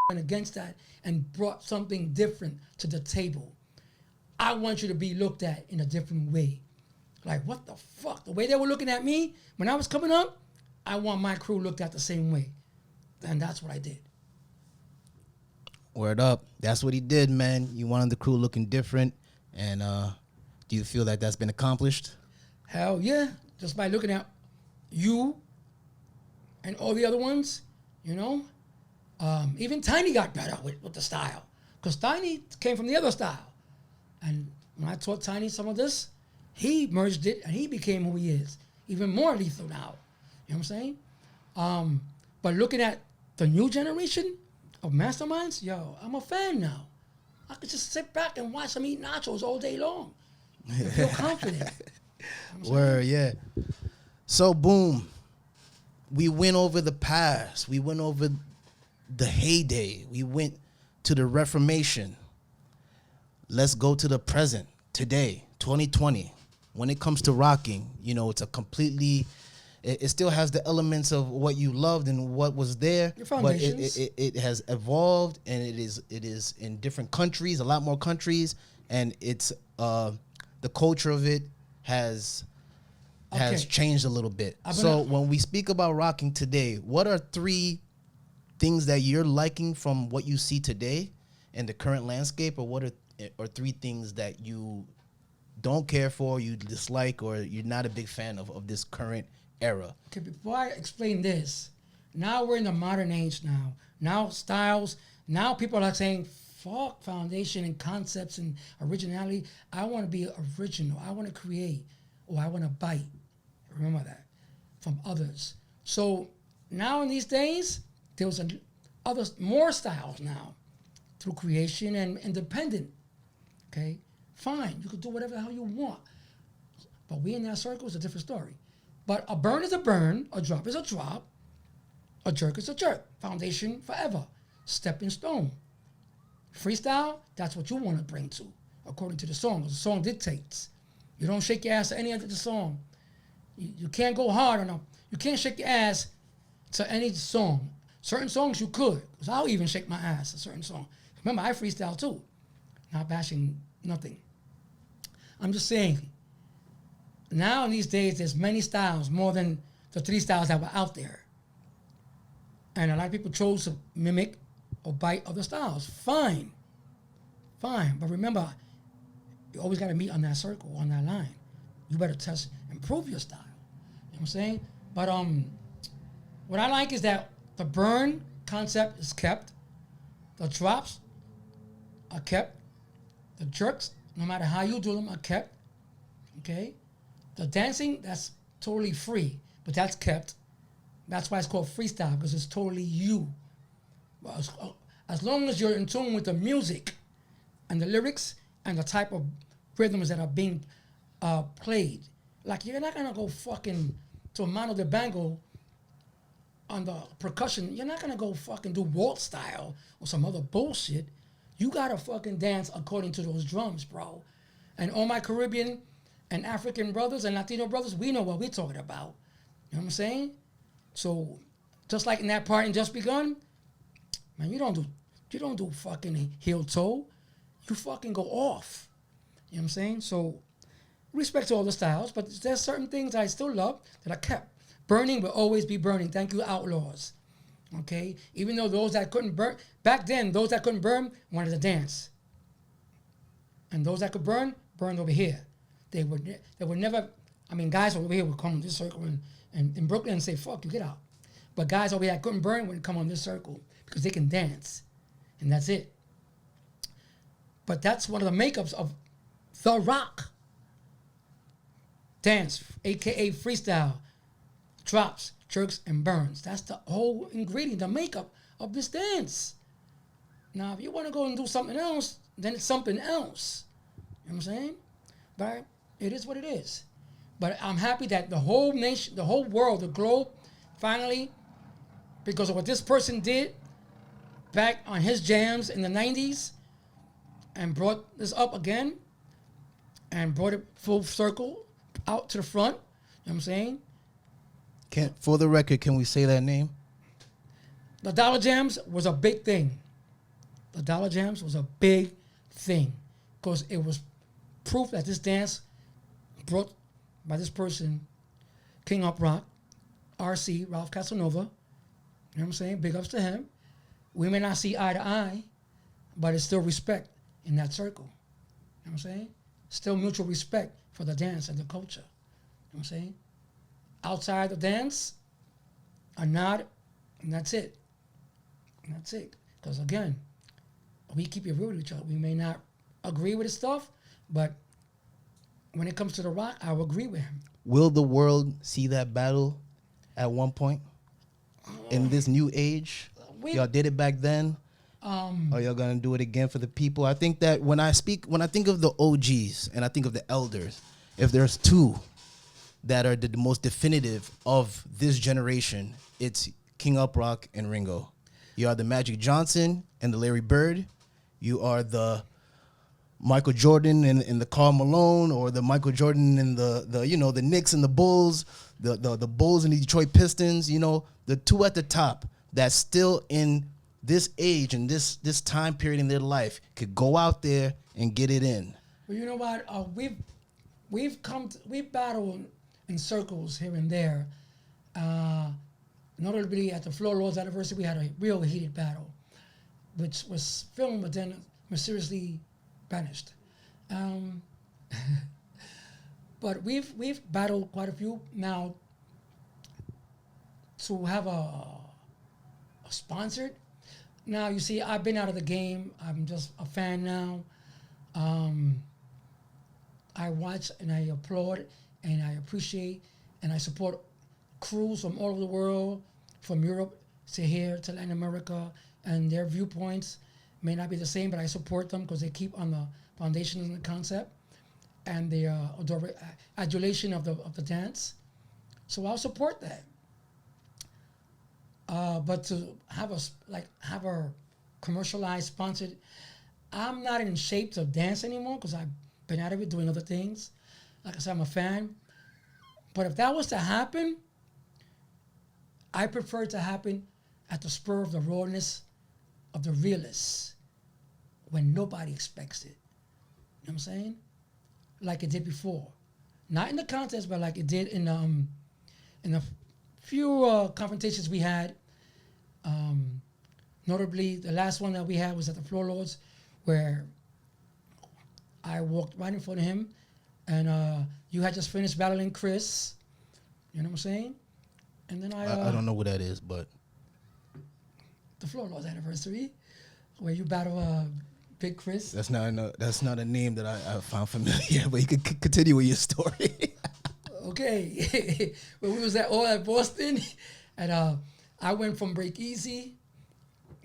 went against that and brought something different to the table. I want you to be looked at in a different way. Like, what the fuck? The way they were looking at me when I was coming up, I want my crew looked at the same way. And that's what I did. Word up. That's what he did, man. You wanted the crew looking different. And do you feel that that's been accomplished? Hell yeah. Just by looking at you and all the other ones, you know. Even Tiny got better with the style. Because Tiny came from the other style. And when I taught Tiny some of this, he merged it and he became who he is. Even more lethal now. You know what I'm saying? But looking at the new generation of masterminds, yo, I'm a fan now. I could just sit back and watch them eat nachos all day long. I feel confident. You know Word, yeah. So, boom. We went over the past. We went over the heyday. We went to the Reformation. Let's go to the present, today, 2020. When it comes to rocking, you know, it's a completely, it still has the elements of what you loved and what was there, but it has evolved, and it is in different countries, a lot more countries, and it's the culture of it has changed a little bit. So when we speak about rocking today, what are 3 things that you're liking from what you see today in the current landscape, or what are 3 things that you don't care for, you dislike, or you're not a big fan of this current era? Okay, before I explain this, now we're in the modern age now. Now styles, now people are saying, fuck foundation and concepts and originality. I want to be original. I want to create, or I want to bite. Remember that, from others. So now in these days, there's more styles now through creation and independent. Okay, fine, you can do whatever the hell you want. But we in that circle is a different story. But a burn is a burn, a drop is a drop, a jerk is a jerk. Foundation forever, stepping stone. Freestyle, that's what you want to bring to, according to the song. The song dictates. You don't shake your ass to any of the song. You can't go hard enough. You can't shake your ass to any song. Certain songs you could, because I'll even shake my ass to certain song. Remember, I freestyle too. Not bashing nothing. I'm just saying, now in these days, there's many styles, more than the 3 styles that were out there. And a lot of people chose to mimic or bite other styles. Fine. But remember, you always got to meet on that circle, on that line. You better test, improve your style. You know what I'm saying? But what I like is that the burn concept is kept. The drops are kept. The jerks, no matter how you do them, are kept. Okay? The dancing, that's totally free, but that's kept. That's why it's called freestyle, because it's totally you. As long as you're in tune with the music and the lyrics and the type of rhythms that are being played. Like, you're not going to go fucking to Mano de Bango on the percussion. You're not going to go fucking do waltz style or some other bullshit. You got to fucking dance according to those drums, bro. And all my Caribbean and African brothers and Latino brothers, we know what we're talking about. You know what I'm saying? So, just like in that part in Just Begun, man, you don't do fucking heel toe. You fucking go off. You know what I'm saying? So, respect to all the styles, but there's certain things I still love that I kept. Burning will always be burning. Thank you, Outlaws. Okay? Even though those that couldn't burn, back then, those that couldn't burn wanted to dance. And those that could burn, burned over here. They would never, I mean, guys over here would come in this circle and in Brooklyn and say, fuck you, get out. But guys over here that couldn't burn would come on this circle because they can dance. And that's it. But that's one of the makeups of the rock. Dance, AKA freestyle, drops, jerks, and burns. That's the whole ingredient, the makeup of this dance. Now, if you want to go and do something else, then it's something else. You know what I'm saying? But it is what it is. But I'm happy that the whole nation, the whole world, the globe, finally, because of what this person did back on his jams in the 90s and brought this up again and brought it full circle out to the front. You know what I'm saying? For the record, can we say that name? The Dollar Jams was a big thing. the Dollar Jams was a big thing because it was proof that this dance brought by this person, King Up Rock, RC, Ralph Casanova. You know what I'm saying? Big ups to him. We may not see eye to eye, but it's still respect in that circle. You know what I'm saying? Still mutual respect for the dance and the culture. You know what I'm saying? Outside the dance, a nod, and that's it. And that's it. Because again, we keep it real with each other. We may not agree with his stuff, but when it comes to the rock, I will agree with him. Will the world see that battle at one point in this new age? Y'all did it back then. Or y'all gonna do it again for the people? I think that when I think of the OGs and I think of the elders, if there's two that are the most definitive of this generation, it's King Uprock and Ringo. You are the Magic Johnson and the Larry Bird. You are the Michael Jordan and the Karl Malone, or the Michael Jordan and the Knicks and the Bulls, the Bulls and the Detroit Pistons. You know, the two at the top that's still in this age and this time period in their life could go out there and get it in. Well, you know what? We've battled in circles here and there. Notably at the Floor Lords anniversary, we had a real heated battle, which was filmed but then mysteriously banished. But we've battled quite a few now. To have a sponsored. Now you see, I've been out of the game. I'm just a fan now. I watch and I applaud and I appreciate and I support crews from all over the world, from Europe to here to Latin America, and their viewpoints may not be the same, but I support them because they keep on the foundation and the concept and the adulation of the dance. So I'll support that. But to have a commercialized, sponsored, I'm not in shape to dance anymore because I've been out of it doing other things. Like I said, I'm a fan. But if that was to happen, I prefer it to happen at the spur of the rawness of the realists when nobody expects it. You know what I'm saying? Like it did before. Not in the contest, but like it did in the few confrontations we had. Notably, the last one that we had was at the Floor Lords, where I walked right in front of him, and you had just finished battling Chris. You know what I'm saying? And then I don't know who that is, but the Floor Lords anniversary, where you battle Big Chris. That's not a name that I found familiar. But you could continue with your story. Okay, when we was at Boston, and I went from Break Easy,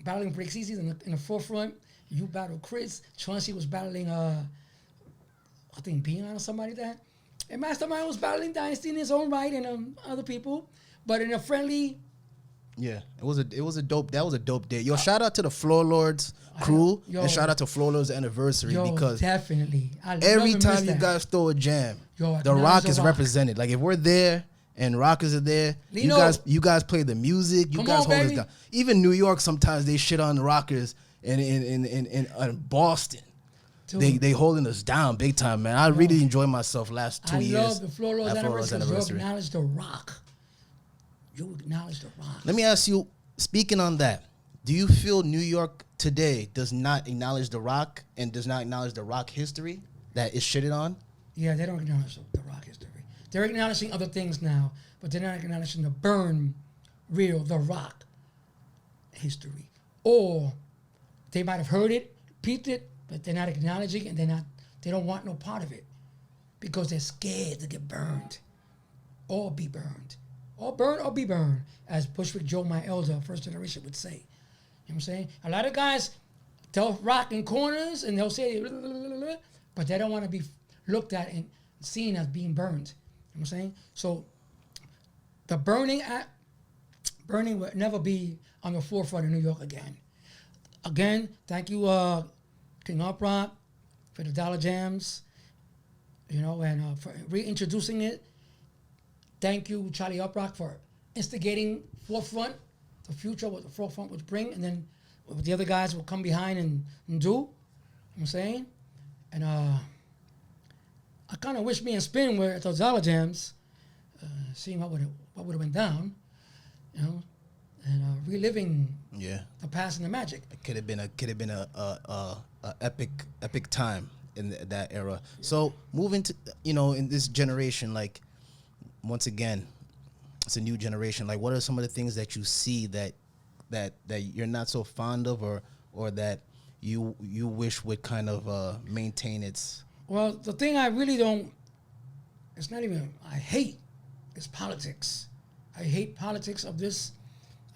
battling Break Easy in the forefront. You battled Chris. Chauncey was battling, I think Peon or somebody like that. And Mastermind was battling Dynasty in his own right and other people, but in a friendly. Yeah, it was a dope. That was a dope day. Yo, shout out to the Floor Lords crew, and shout out to Floor Lords anniversary, because definitely every time you guys throw a jam, the Rock is represented. Like if we're there and Rockers are there, Lino, you guys play the music, you guys hold us down. Even New York, sometimes they shit on the Rockers, and in Boston, they holding us down big time, man. I really enjoyed myself last 2 years. I love the Floor Lords anniversary. You acknowledge the Rock. You acknowledge the Rock. Let me ask you, speaking on that, do you feel New York today does not acknowledge the Rock and does not acknowledge the Rock history that is shitted on? Yeah, they don't acknowledge the Rock history. They're acknowledging other things now, but they're not acknowledging the Rock history. Or they might have heard it, peeped it, but they're not acknowledging it, and they don't want no part of it because they're scared to get burned or be burned. Or burn or be burned, as Bushwick Joe, my elder, first generation, would say. You know what I'm saying? A lot of guys, they'll rock in corners and they'll say, blah, blah, blah, blah, but they don't want to be looked at and seen as being burned. You know what I'm saying? So the burning will never be on the forefront of New York again. Again, thank you, King Uprock, for the Dollar Jams, and for reintroducing it. Thank you, Charlie Uprock, for instigating forefront, the future, what the forefront would bring, and then what the other guys will come behind and do. You know what I'm saying? And I kind of wish me and Spin were at those dollar jams, seeing what would have went down, you know, and reliving the past and the magic. It could have been a epic time in that era. So moving to, you know, in this generation, like, once again, it's a new generation. Like, what are some of the things that you see that you're not so fond of, or that you wish would kind of maintain its? Well, the thing I really don't, it's not even, I hate, is politics. I hate politics of this.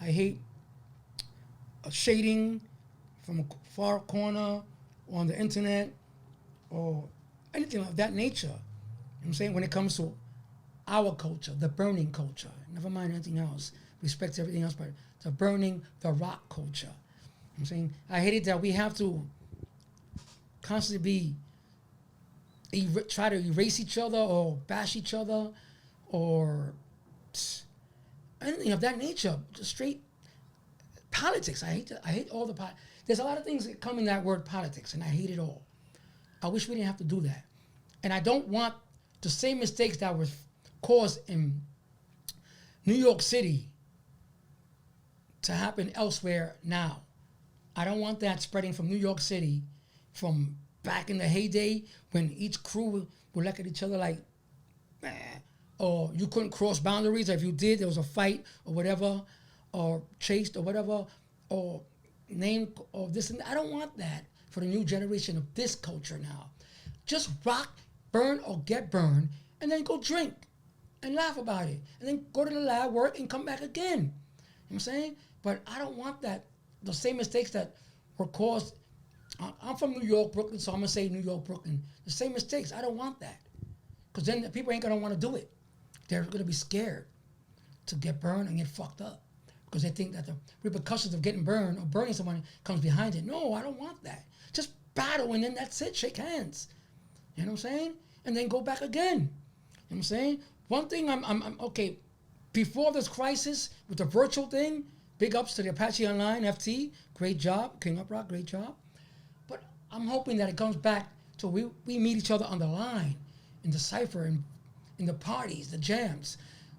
I hate shading from a far corner or on the internet or anything of that nature. You know what I'm saying? When it comes to our culture, the burning culture, never mind anything else, respect everything else, but the burning, the rock culture. You know what I'm saying? I hate it that we have to constantly try to erase each other or bash each other or anything of that nature. Just straight politics. I hate all the politics. There's a lot of things that come in that word politics, and I hate it all. I wish we didn't have to do that. And I don't want the same mistakes that were caused in New York City to happen elsewhere now. I don't want that spreading from New York City from back in the heyday when each crew would look at each other like, or you couldn't cross boundaries. Or if you did, there was a fight or whatever, or chased or whatever, or name or this and that. I don't want that for the new generation of this culture now. Just rock, burn or get burned, and then go drink and laugh about it. And then go to the lab, work, and come back again. You know what I'm saying? But I don't want that, the same mistakes that were caused. I'm from New York, Brooklyn, so I'm going to say New York, Brooklyn. The same mistakes. I don't want that. Because then the people ain't going to want to do it. They're going to be scared to get burned and get fucked up. Because they think that the repercussions of getting burned or burning someone comes behind it. No, I don't want that. Just battle and then that's it. Shake hands. You know what I'm saying? And then go back again. You know what I'm saying? One thing I'm okay, before this crisis with the virtual thing, big ups to the Apache Online, FT, great job. King Uprock, great job. But I'm hoping that it comes back to we meet each other on the line, in the cypher, in the parties, the jams.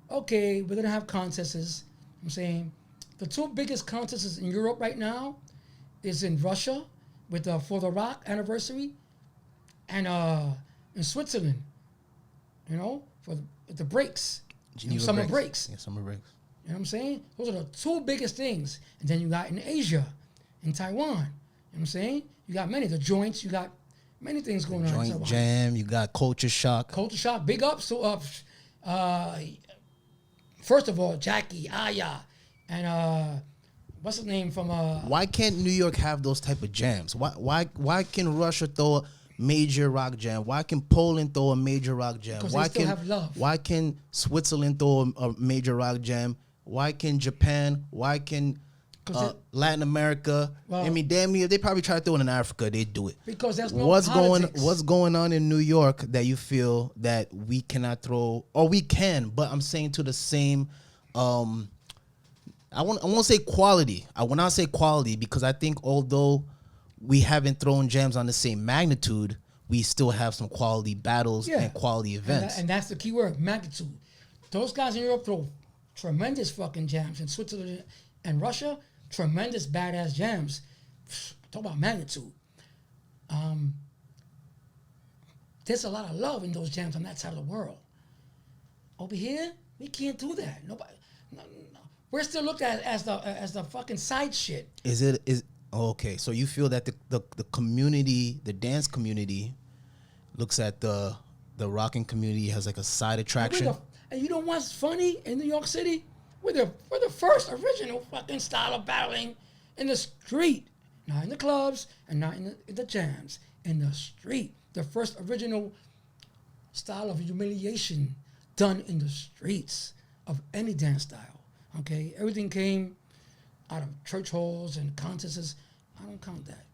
Okay, we're going to have contests. I'm saying the two biggest contests in Europe right now is in Russia with For the Rock anniversary and in Switzerland, you know, for the breaks, summer breaks. Yeah, summer breaks. You know what I'm saying? Those are the two biggest things. And then you got in Asia, in Taiwan. You know what I'm saying? You got many, the joints, you got many things going on. Joint jam, you got Culture Shock. Culture Shock, big ups to, first of all, Jackie, Aya, and what's his name from... Why can't New York have those type of jams? Why can Russia throw a major rock jam? Why can Poland throw a major rock jam? Because they still have love. Why can Switzerland throw a major rock jam? Why can Japan? Why can Latin America? Well, I mean, damn near, they probably try to throw it in Africa. They do it. Because there's no politics. What's going on in New York that you feel that we cannot throw, or we can, but I'm saying to the same, I won't say quality. I will not say quality because I think although we haven't thrown jams on the same magnitude, we still have some quality battles and quality events. And that's the key word, magnitude. Those guys in Europe throw tremendous fucking jams. In Switzerland and Russia, tremendous badass jams. Talk about magnitude. There's a lot of love in those jams on that side of the world. Over here, we can't do that. Nobody. No. We're still looked at as the fucking side shit. Okay? So you feel that the community, the dance community, looks at the rocking community as like a side attraction. And you know what's funny in New York City? We're the first original fucking style of battling in the street. Not in the clubs and not in the jams. In the street. The first original style of humiliation done in the streets of any dance style. Okay? Everything came out of church halls and contests. I don't count that.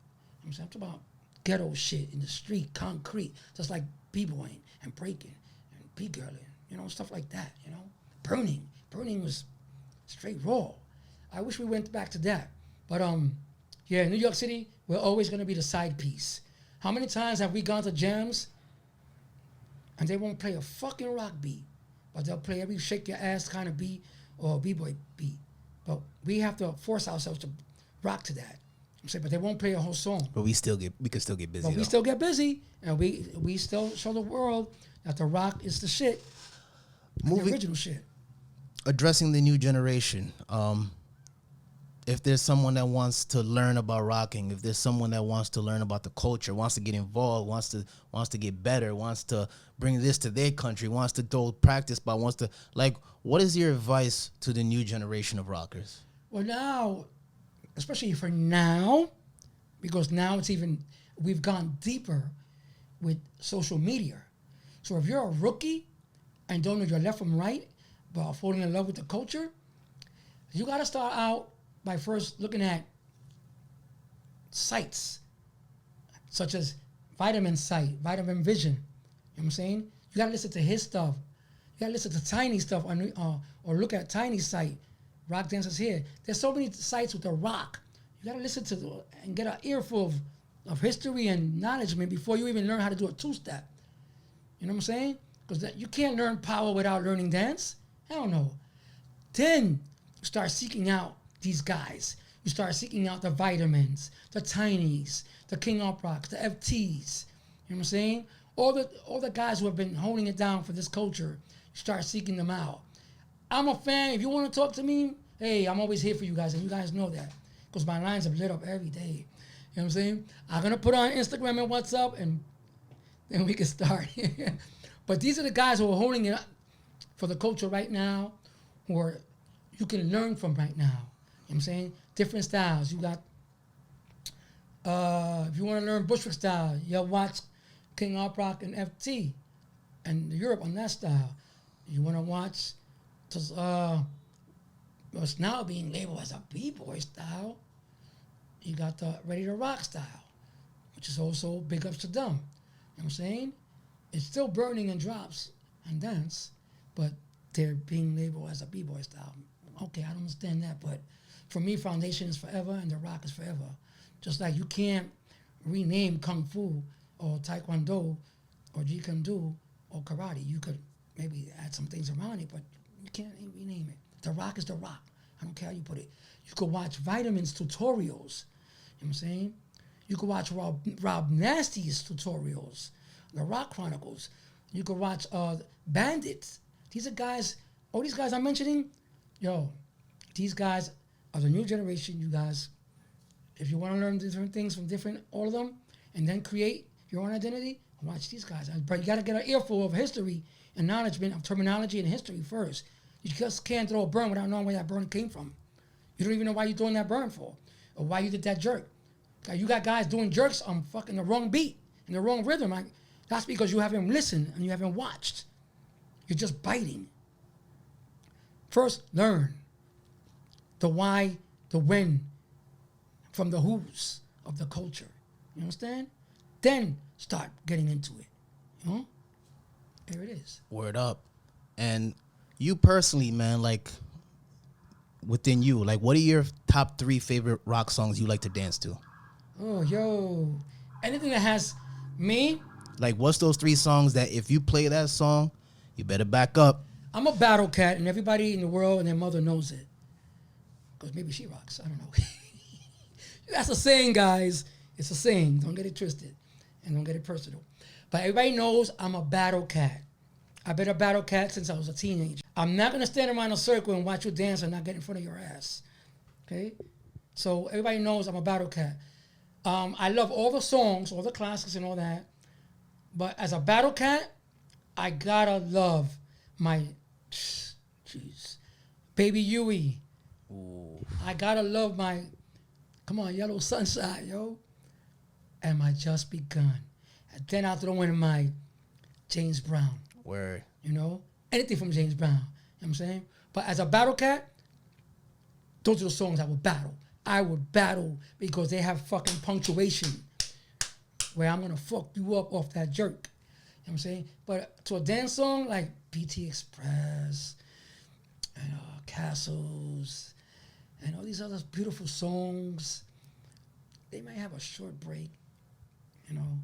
I'm talking about ghetto shit in the street, concrete, just like b-boying and breaking and p-girling, you know, stuff like that, you know. Burning was straight raw. I wish we went back to that. But Yeah, New York City, we're always going to be the side piece. How many times have we gone to jams and they won't play a fucking rock beat, but they'll play every shake your ass kind of beat or a b-boy beat. But we have to force ourselves to rock to that. I'm saying, but they won't play a whole song. But we can still get busy. But we still get busy, and we still show the world that the rock is the shit, the original shit. Addressing the new generation. If there's someone that wants to learn about rocking, if there's someone that wants to learn about the culture, wants to get involved, wants to get better, wants to bring this to their country, wants to do practice, but wants to, like, what is your advice to the new generation of rockers? Well, now, especially for now, because now we've gone deeper with social media. So if you're a rookie and don't know your left from right, but are falling in love with the culture, you got to start out by first looking at sites such as Vitamin Site, Vitamin Vision. You know what I'm saying? You got to listen to his stuff. You got to listen to Tiny stuff or look at Tiny site, Rock Dancers Here. There's so many sites with the rock. You got to listen to and get an earful of history and knowledge, man, before you even learn how to do a two-step. You know what I'm saying? Because you can't learn power without learning dance. Hell no. Then you start seeking out these guys. You start seeking out the Vitamins, the Tinies, the King Up Rocks, the FTs. You know what I'm saying? All the guys who have been holding it down for this culture, you start seeking them out. I'm a fan. If you want to talk to me, hey, I'm always here for you guys, and you guys know that. Because my lines have lit up every day. You know what I'm saying? I'm going to put on Instagram and WhatsApp, and then we can start. But these are the guys who are holding it up for the culture right now, who you can learn from right now. You know what I'm saying? Different styles. You got, if you want to learn Bushwick style, you'll watch King Up Rock and FT and Europe on that style. You want to watch what's now being labeled as a B-boy style, you got the Ready to Rock style, which is also big ups to them. You know what I'm saying? It's still burning and drops and dance, but they're being labeled as a B-boy style. Okay, I don't understand that, but for me, foundation is forever and the rock is forever. Just like you can't rename Kung Fu or Taekwondo or Jeet Kune Do or karate. You could maybe add some things around it, but you can't rename it. The rock is the rock. I don't care how you put it. You could watch Vitamins tutorials. You know what I'm saying? You could watch Rob Nasty's tutorials, the Rock Chronicles. You could watch Bandits. These are guys, all these guys I'm mentioning, these guys are the new generation, you guys. If you want to learn different things from all of them, and then create your own identity, watch these guys. But you got to get an earful of history and knowledge of terminology and history first. You just can't throw a burn without knowing where that burn came from. You don't even know why you're throwing that burn for, or why you did that jerk. You got guys doing jerks on fucking the wrong beat and the wrong rhythm. That's because you haven't listened and you haven't watched. You're just biting. First, learn the why, the when, from the who's of the culture. You understand? Then start getting into it. You know? There it is. Word up. And you personally, man, like, within you, like, what are your top 3 favorite rock songs you like to dance to? Oh, anything that has me. Like, what's those 3 songs that if you play that song, you better back up? I'm a battle cat, and everybody in the world and their mother knows it. Because maybe she rocks. I don't know. That's a saying, guys. It's a saying. Don't get it twisted. And don't get it personal. But everybody knows I'm a battle cat. I've been a battle cat since I was a teenager. I'm not going to stand around a circle and watch you dance and not get in front of your ass. Okay? So everybody knows I'm a battle cat. I love all the songs, all the classics and all that. But as a battle cat, I gotta love my, Baby Huey. Ooh. I gotta love my, come on, Yellow Sunshine, yo. And my Just Begun. And then I'll throw in my James Brown. Word. You know? Anything from James Brown. You know what I'm saying? But as a battle cat, those are the songs I would battle. I would battle because they have fucking punctuation where I'm going to fuck you up off that jerk. You know what I'm saying? But to a dance song like BT Express and Castles and all these other beautiful songs, they might have a short break, you know,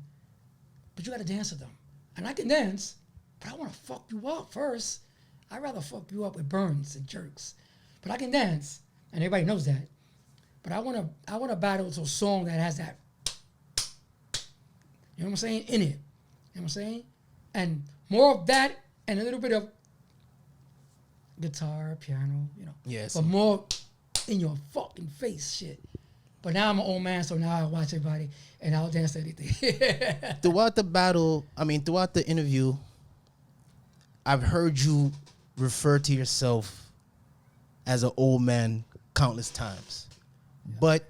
but you got to dance with them. And I can dance, but I want to fuck you up first. I'd rather fuck you up with burns and jerks. But I can dance, and everybody knows that. But I want to battle to a song that has that, you know what I'm saying, in it. You know what I'm saying? And more of that and a little bit of guitar, piano, you know. Yes. But more in your fucking face shit. But now I'm an old man, so now I watch everybody and I'll dance to anything. Throughout the interview, I've heard you refer to yourself as an old man countless times. Yeah. But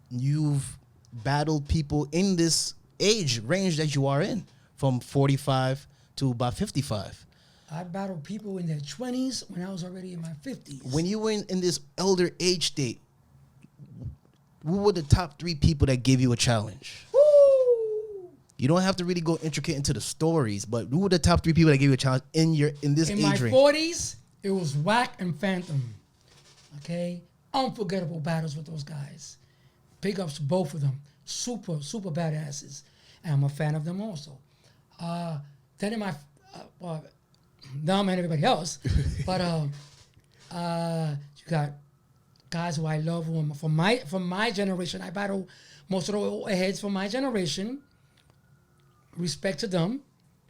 you've battled people in this age range that you are in, from 45 to about 55. I battled people in their 20s when I was already in my 50s. When you were in this elder age state, who were the top 3 people that gave you a challenge? Woo! You don't have to really go intricate into the stories, but who were the top 3 people that gave you a challenge in this age range? In my 40s, it was Whack and Phantom. Okay? Unforgettable battles with those guys. Big ups to both of them. Super, super badasses. And I'm a fan of them also. Then in my... them and everybody else. But you got guys who I love from my generation. I battle most of the old heads from my generation. Respect to them,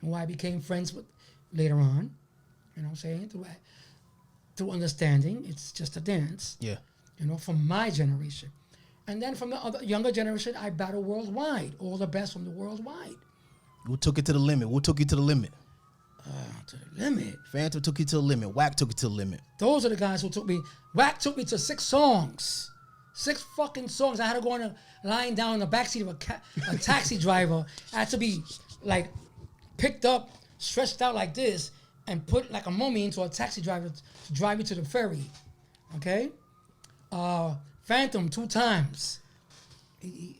who I became friends with later on. You know what I'm saying? Through understanding. It's just a dance. Yeah. You know, from my generation. And then from the other younger generation, I battle worldwide. All the best from the worldwide. Who took it to the limit? Who took you to the limit? To the limit. Phantom took you to the limit. Whack took you to the limit. Those are the guys who took me. Whack took me to 6 songs. 6 fucking songs. I had to go on a lying down in the backseat of a taxi driver. I had to be like picked up, stretched out like this, and put like a mummy into a taxi driver to drive me to the ferry. Okay? Phantom 2 times. He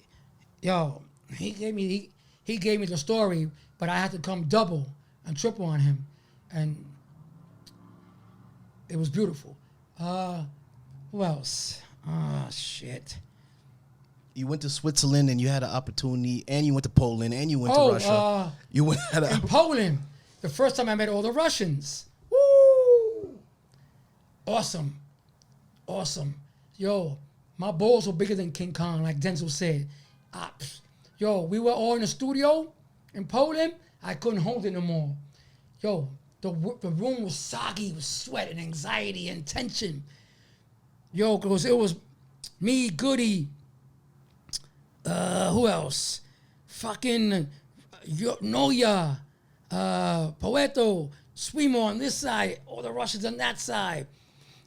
gave me the story, but I had to come double and triple on him, and it was beautiful. Who else? Shit. You went to Switzerland and you had an opportunity, and you went to Poland, and you went to Russia. In Poland, the first time I met all the Russians. Woo! Awesome. Yo, my balls were bigger than King Kong, like Denzel said. Yo, we were all in the studio in Poland. I couldn't hold it no more. Yo, the room was soggy with sweat and anxiety and tension. Yo, because it was me, Goody, who else? Fucking Noya, Poeto, Swimo on this side, all the Russians on that side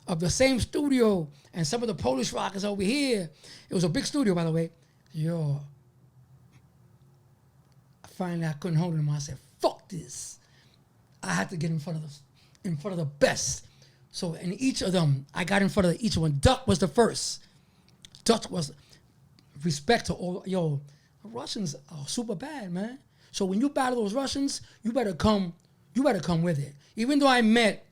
of the same studio, and some of the Polish rockers over here. It was a big studio, by the way. Yo, finally I couldn't hold it anymore. I said, fuck this. I had to get in front of the best. So in each of them, I got in front of each one. Duck was the first. Duck was respect to all. Yo, Russians are super bad, man. So when you battle those Russians, you better come with it. Even though I met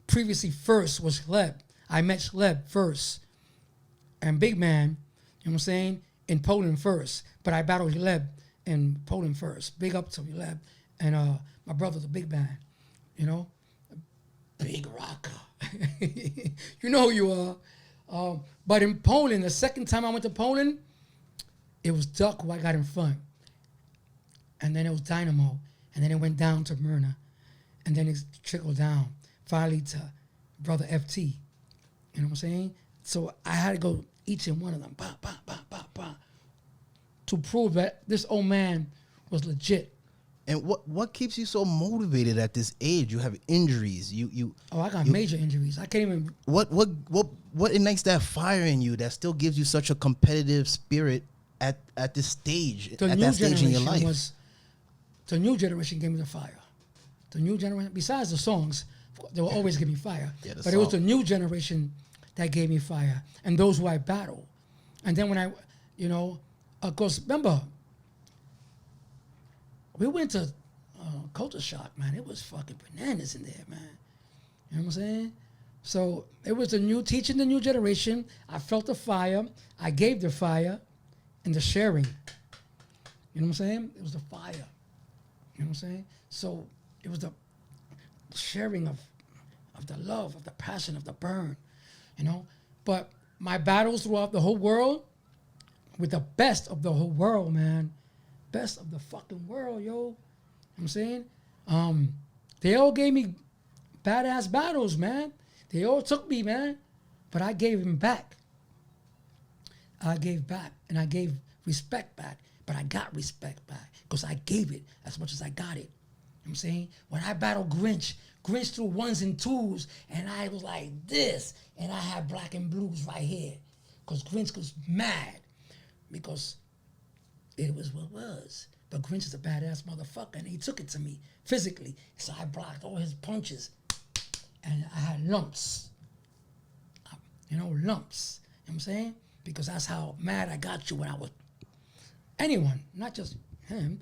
previously first was Shleb. I met Shleb first. And Big Man, you know what I'm saying, in Poland first. But I battled Shleb in Poland first. Big up to Shleb. And my brother's a big man, you know? Big rocker. You know who you are. But in Poland, the second time I went to Poland, it was Duck who I got in front. And then it was Dynamo. And then it went down to Myrna. And then it trickled down, finally to Brother FT. You know what I'm saying? So I had to go each and one of them, to prove that this old man was legit. And what keeps you so motivated at this age? You have injuries. I got major injuries. I can't even. What ignites that fire in you that still gives you such a competitive spirit at this stage? At that stage in your life. The new generation gave me the fire. The new generation, besides the songs, they will always give me fire. Yeah, but it was the new generation that gave me fire, and those who I battle. And then when I, of course, remember, we went to Culture Shock, man. It was fucking bananas in there, man. You know what I'm saying? So it was teaching the new generation. I felt the fire. I gave the fire and the sharing. You know what I'm saying? It was the fire. You know what I'm saying? So it was the sharing of the love, of the passion, of the burn, you know? But my battles throughout the whole world with the best of the whole world, man. Best of the fucking world, yo. You know what I'm saying? They all gave me badass battles, man. They all took me, man. But I gave them back. I gave back, and I gave respect back. But I got respect back because I gave it as much as I got it. You know what I'm saying? When I battled Grinch threw ones and twos, and I was like this, and I had black and blues right here because Grinch was mad because it was what it was. But Grinch is a badass motherfucker, and he took it to me physically. So I blocked all his punches, and I had lumps. You know, lumps. You know what I'm saying? Because that's how mad I got you when I was... Anyone, not just him.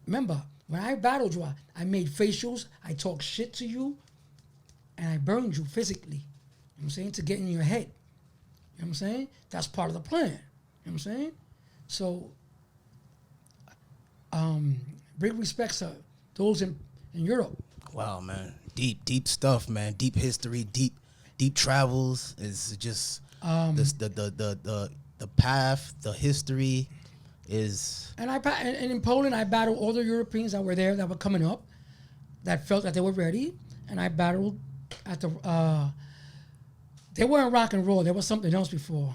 Remember, when I battled you, I made facials, I talked shit to you, and I burned you physically. You know what I'm saying? To get in your head. You know what I'm saying? That's part of the plan. You know what I'm saying? So, big respects to those in Europe. Wow, man. Deep stuff, man. Deep history, deep travels. Is just the path, the history is. And in Poland, I battled all the Europeans that were there that were coming up, that felt that they were ready, and I battled at the. They weren't rock and roll. There was something else before.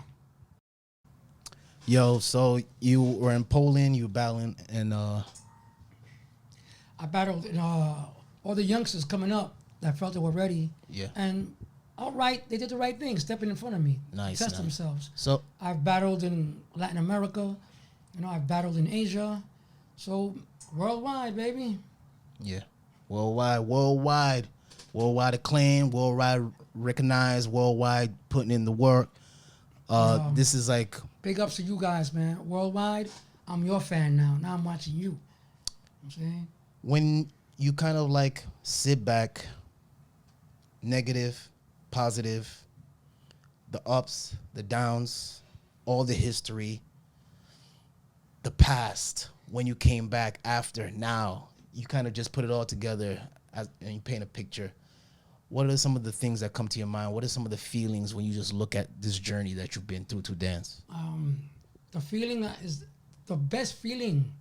Yo, so you were in Poland. You were battling, and I battled all the youngsters coming up that felt they were ready. Yeah. And all right, they did the right thing, stepping in front of me. Nice. Test themselves. So I've battled in Latin America. You know, I've battled in Asia. So worldwide, baby. Yeah. Worldwide acclaim, worldwide recognized, worldwide putting in the work. This is like big ups to you guys, man. Worldwide, I'm your fan now. Now I'm watching you. You know what I'm saying? When you kind of like sit back, negative, positive, the ups, the downs, all the history, the past, when you came back after, now, you kind of just put it all together and you paint a picture. What are some of the things that come to your mind? What are some of the feelings when you just look at this journey that you've been through to dance? The feeling that is the best feeling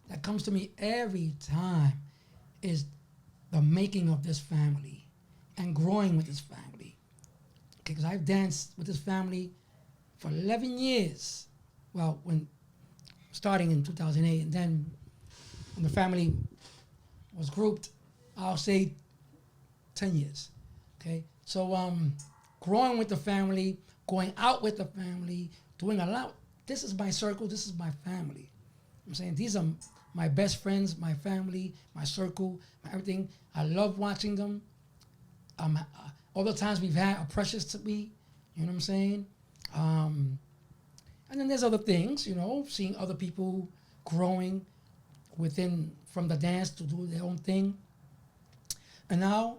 that comes to me every time is the making of this family and growing with this family. Because I've danced with this family for 11 years. Well, starting in 2008, and then when the family was grouped, I'll say 10 years, okay? So growing with the family, going out with the family, doing a lot. This is my circle, this is my family. I'm saying these are my best friends, my family, my circle, my everything. I love watching them. All the times we've had are precious to me, you know what I'm saying? And then there's other things, you know, seeing other people growing from the dance to do their own thing. And now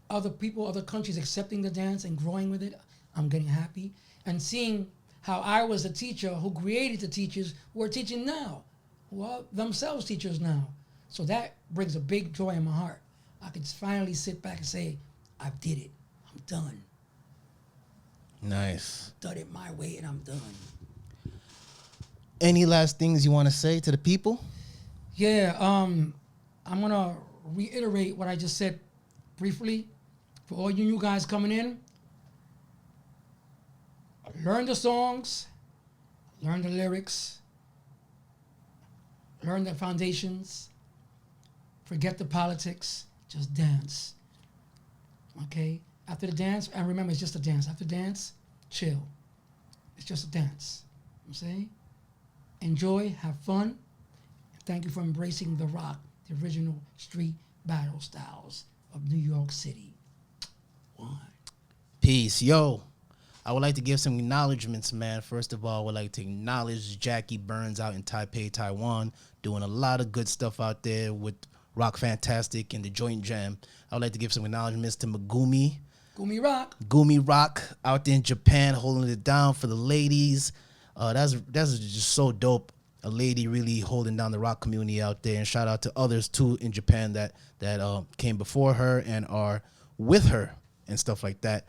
other people, other countries accepting the dance and growing with it, I'm getting happy. And seeing how I was the teacher who created the teachers who are teaching now, who are themselves teachers now. So that brings a big joy in my heart. I could finally sit back and say, I did it. I'm done. Nice. Done it my way and I'm done. Any last things you want to say to the people? Yeah, I'm going to reiterate what I just said briefly. For all you new guys coming in, learn the songs, learn the lyrics, learn the foundations, forget the politics, just dance. Okay? After the dance, and remember, it's just a dance. After dance, chill. It's just a dance. You know what I'm saying? Enjoy, have fun. Thank you for embracing the rock, the original street battle styles of New York City. One. Peace. Yo, I would like to give some acknowledgments, man. First of all, I would like to acknowledge Jackie Burns out in Taipei, Taiwan, doing a lot of good stuff out there with Rock Fantastic and the Joint Jam. I would like to give some acknowledgments to Megumi Gumi Rock. Gumi Rock out there in Japan holding it down for the ladies. That's just so dope. A lady really holding down the rock community out there, and shout out to others too in Japan that came before her and are with her and stuff like that.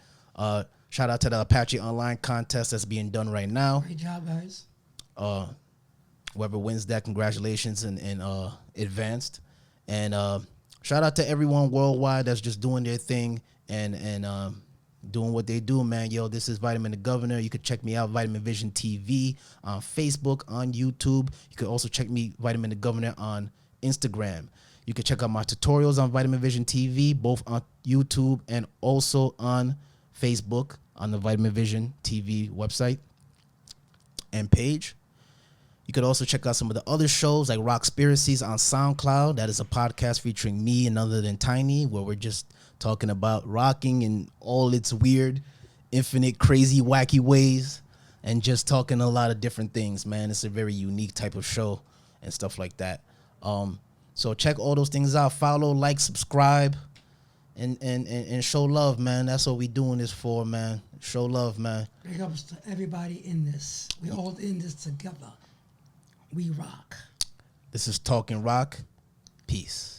Shout out to the Apache Online contest that's being done right now. Great job, guys. Whoever wins that, congratulations and advanced. And shout out to everyone worldwide that's just doing their thing and doing what they do, man. Yo, this is Vitamin the Governor. You could check me out, Vitamin Vision TV, on Facebook, on YouTube. You could also check me, Vitamin the Governor, on Instagram. You can check out my tutorials on Vitamin Vision TV, both on YouTube and also on Facebook on the Vitamin Vision TV website and page. You could also check out some of the other shows like Rockspiracies on SoundCloud. That is a podcast featuring me and none other than Tiny, where we're just talking about rocking in all its weird, infinite, crazy, wacky ways, and just talking a lot of different things, man. It's a very unique type of show and stuff like that. So check all those things out. Follow, like, subscribe, and show love, man. That's what we doing this for, man. Show love, man. Big ups to everybody in this. We all in this together. We rock. This is Talking Rock. Peace.